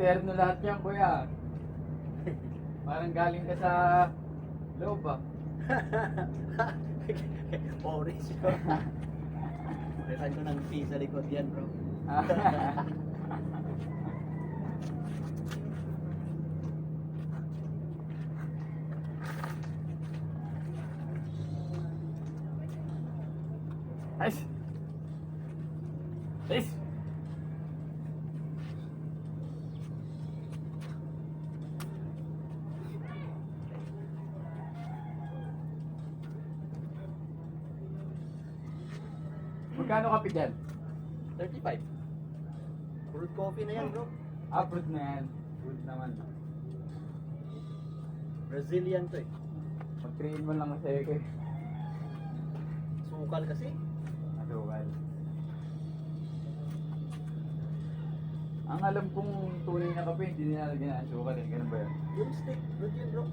Terno lahat yan, kuya. Parang galing ka sa loob ah. Orange yun. Resan ko ng P sa likod yan, bro. Nice. Nice. Magkano kape dyan? 35. Brewed coffee na yan, bro. Fruit na yan. Fruit naman. Brazilian to eh. Mag-train mo lang kasi kayo. Sukal kasi. Asukal. Ang alam kong tunay na kape, hindi nilalagyan ng asukal eh. Ganun ba yun? Yung steak, good yun, bro.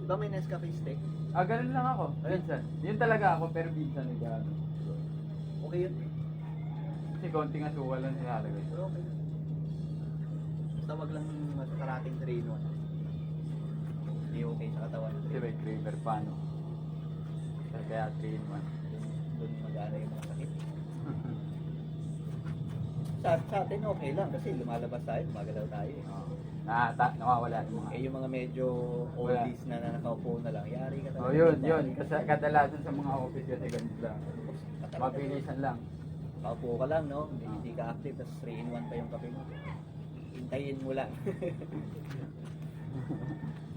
Diba may Nescafe steak? Ganun lang ako. Minsan. Yun talaga ako, pero minsan nag-ano. Okay yun. Kasi konting asukal lang nilalagay. Pero okay. Basta wag lang karating 3 in 1. Hindi okay sa katawan. Kasi may creamer pa, no? Kaya 3 in 1. Doon mag-ana yung mga sakit. Sa atin okay lang kasi lumalabas tayo, gumagalaw tayo eh. Nawawala yung mga... Yung mga medyo oldies na nakaupo na lang, yari ka talaga. yun. Kasi kadalasan sa mga office kasi ganito lang. Mabilisan lang. Kaupo ka lang, no? Hindi ka active, tapos 3 in 1 pa yung kape mo. Hintayin mo lang.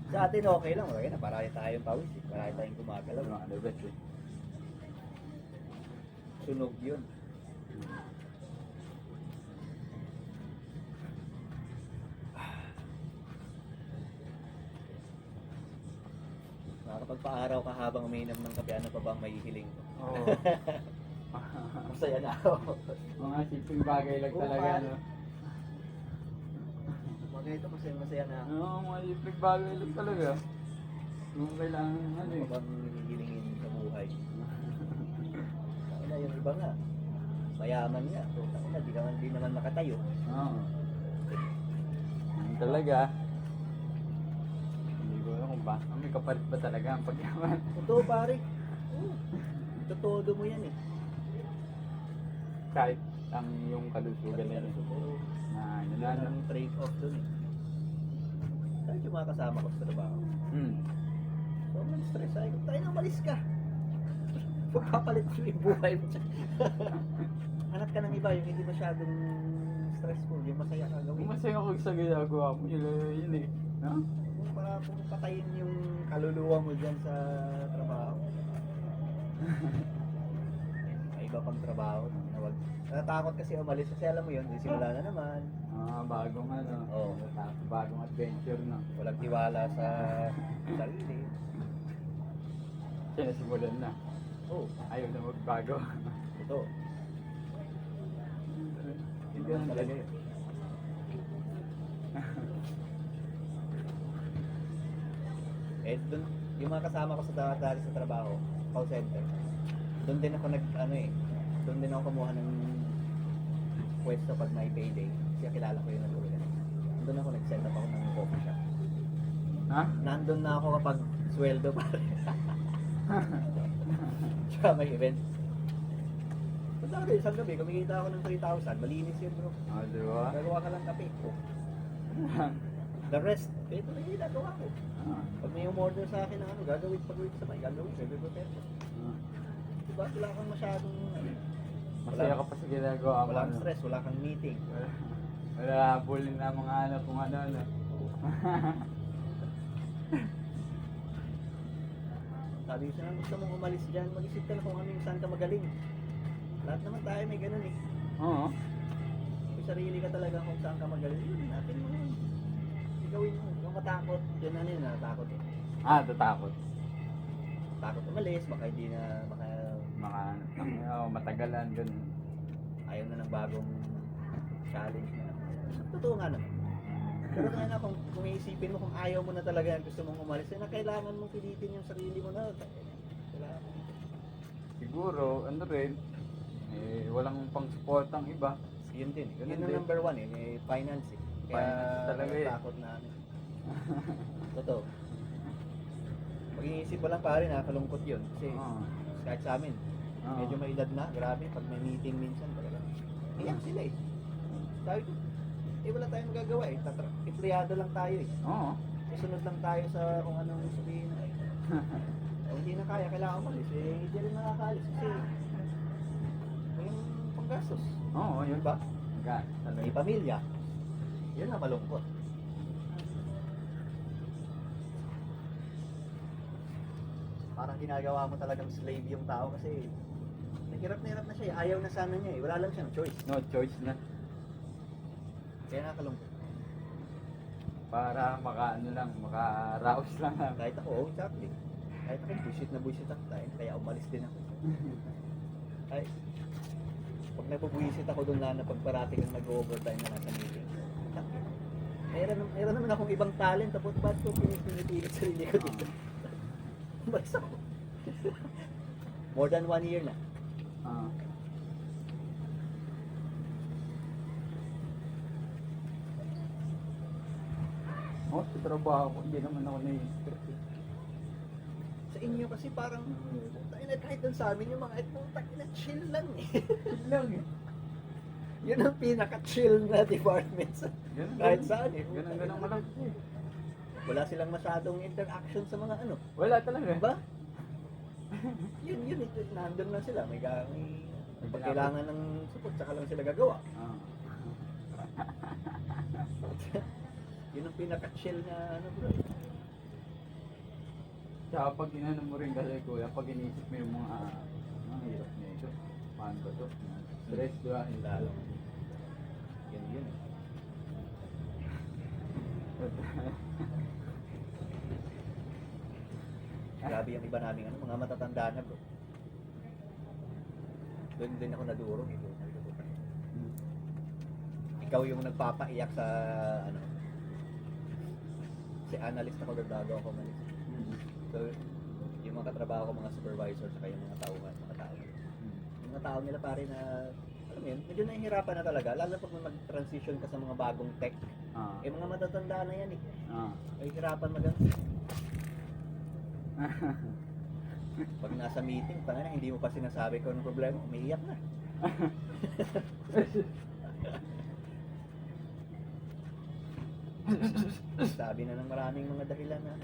Sa atin okay lang, okay na. Parati tayong pawis eh. Parati tayong gumagalaw. Ano ba ito? Sunog yun. Nakakapagpa-araw ka habang umiinom ng kape, ano pa bang mahihiling ko? Oo. Masaya na ako. Mga simpleng bagay lang Oo, talaga, pare. no? Mga ito, masaya na ako. Oo, mga simpleng bagay lang talaga. Yung kailangan, ano Ano eh. pa bang hihilingin sa buhay? Ano yung iba nga? Mayaman nga. So, di naman nakatayo. Oo. Yan talaga. Hindi ko alam kung ba. May kapalit ba talaga ang pagyaman? Totoo pare. Totoo mo yan eh. Kahit ang yung kalusugan na yun. Oo. Na, yun Yan na. ang trade-off dun eh. Kahit yung mga kasama ko sa trabaho. Sobrang stress. Ay, kung tayo na umalis ka. Pagpapalit mo yung buhay mo. Hanap ka ng iba, yung hindi masyadong stressful, yung masaya ka gawin. Kung masaya ako sa ginagawa mo, yun eh. No? Kung para kung patayin yung kaluluwa mo dyan sa trabaho. May iba pang trabaho. Natatakot kasi umalis kasi alam mo yun, simula na naman. Bagong ano. Oo. Bagong adventure, no? Walang tiwala sa sarili. Sinasimulan na. Oo, Ayaw na magbago. ito. Hindi naman talaga yun. Dun, yung mga kasama ko sa dati sa trabaho, call center, doon din ako doon din ako kumuha ng pwesto pag may payday. Kasi kilala ko yung nag-uwi. Doon ako nag-set up ako ng coffee shop. Ha? Nandun na ako kapag sweldo pa rin. Tsaka may event. Punta ko din, isang gabi, kumikita ako ng 3,000, malinis yun bro. Diba? Gagawa ka lang kape. The rest, ito na yung ginagawa ko. Pag may umorder sa akin ng gagawin pag-uwi sa may, gagawin, prepare ko. Diba, wala kang masyadong, Masaya ka pa sa ginagawa mo. wala kang ano? stress, wala kang meeting. Wala bullying na mga ano, kung ano. Sabi ko siya, gusto mong umalis dyan, mag-isip ka na kung ano yung saan ka magaling. Lahat naman tayo may ganun eh. Oo. Kung sarili ka talaga kung saan ka magaling, yun, natin mo yun. Gawin mo, yung matakot, yun ano yun, natakot eh. Tatakot. Takot umalis, baka hindi na, baka Matagalan, ganun. ayaw na ng bagong challenge na. Totoo nga naman. Pero nga na, kung iisipin mo, kung ayaw mo na talaga, gusto mong umalis, na kailangan mong pilitin yung sarili mo na. Kailangan. siguro, ano rin, walang pang-support ang iba. Yun din. Ganun Yun ang din. number one finance eh. Kaya Finance talaga eh. takot na ano. Totoo. Pag-iisip mo lang pare, nakakalungkot yun. Kasi Oo. kahit sa amin, Oo. medyo may edad na, grabe, pag may meeting minsan talaga. Iyak sila eh. Sabi ko, wala tayong magagawa eh. Empleyado lang tayo eh. Oo. Susunod lang tayo sa kung anong sabihin na eh. Kung hindi na kaya, kailangan umalis. Hindi rin nakakaalis kasi may panggastos. Oo, yun Diba? Talaga. May pamilya. Yun na malungkot. Parang ginagawa mo talagang slave yung tao kasi nahirap na siya eh. Ayaw na sana niya eh. Wala lang siyang choice. No choice na. Kaya nakalungkot. Para maka-ano lang, maka-rouse lang. Kahit ako, exactly. Kahit ako, bullshit ako tayo. Kaya umalis din ako. Ay, pag nabubuisit ako doon na pagparating ang nag-overtime na nasa meeting. Meron naman akong ibang talent. Tapos ba't ko pinipilit sarili ko dito? Umalis ako. More than 1 year na. Ah. Oh, sa trabaho ko, hindi naman ako na-stress. Sa inyo kasi parang, tayo na kahit dun sa amin yung mga putang ina chill lang eh. Lang eh. Yun ang pinaka-chill na department sa Ganun, kahit ganun. saan eh. Ganun mo lang. Wala silang masyadong interaction sa mga ano. Wala talaga. Diba? Yun, ito, nandun lang sila. May pag kailangan ng support, saka lang sila gagawa. Ah. Yun ang pinaka-chill na ano bro. Tsaka pag inano mo rin kasi kuya, pag inisip mo yung mga hirap na ito, paano ba ito? Stress, di ba? Hindi Lalo. Yun. Grabe yung iba namin ano, mga matatanda na bro. Doon din ako nadurog eh. Sabi ko, "Puta, ikaw yung nagpapaiyak sa ano. Si analyst ako bago ako malis. So, yung mga katrabaho ko, mga supervisor, saka yung mga tauhan, mga tao. Yung mga tao nila pare na, alam mo yun, medyo nahihirapan na talaga. Lalo pag mag-transition ka sa mga bagong tech. Ah. Eh, mga matatanda na yan eh. Ah. Nahihirapan mag Pag nasa meeting, tanga na, hindi mo pa sinasabi kung anong problema, umiiyak na. Sabi na ng maraming mga dahilan na